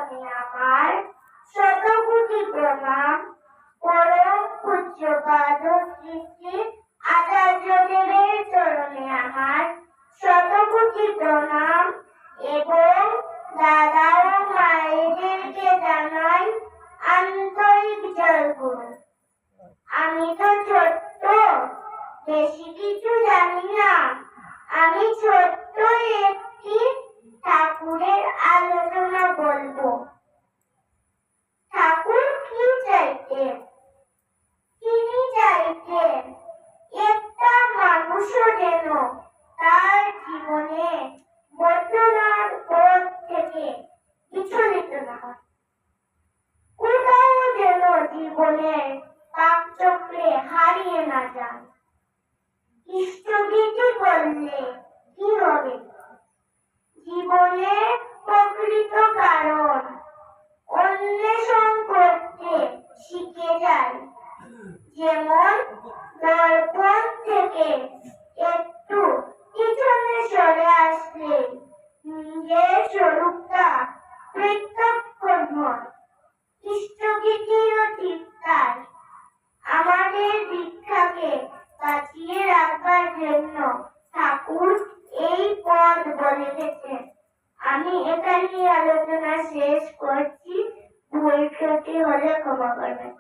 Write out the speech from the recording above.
চরণে আমার শতকোটি প্রণাম। পরম পূজ্যপাদ শ্রী শ্রী আচার্যদেবের চরণে আমার শতকোটি প্রণাম এবং দাদা ও মায়েদেরকে জানাই আন্তরিক জয়গুরু। আমি তো ছোট্ট, বেশি কিছু জানি না। আমি ছোট্ট একটি ঠাকুরের আলোচনা বলবো। ঠাকুর কি চাইতেন? তিনি চাইতেন একটা মানুষও যেন তার জীবনে বর্তমান পথ থেকে বিচলিত না হয়, কোথাও যেন জীবনের কাকচক্রে হারিয়ে না যান। ইষ্টভীতি করলে কি হবে? জীবনের প্রকৃত কারণ অন্বেষণ করতে শিখে যায়। যেমন দর্পণ থেকে একটু পিছনে সরে আসলে নিজের স্বরূপটা প্রত্যক্ষ হয়। ইষ্টভীতিও ঠিক তাই। আমাদের দীক্ষাকে বাঁচিয়ে রাখবার জন্য ঠাকুর এই পথ বলে গেছেন। আমি এখানেই আলোচনা শেষ করছি। ভুল ত্রুটি হলে ক্ষমা করবেন।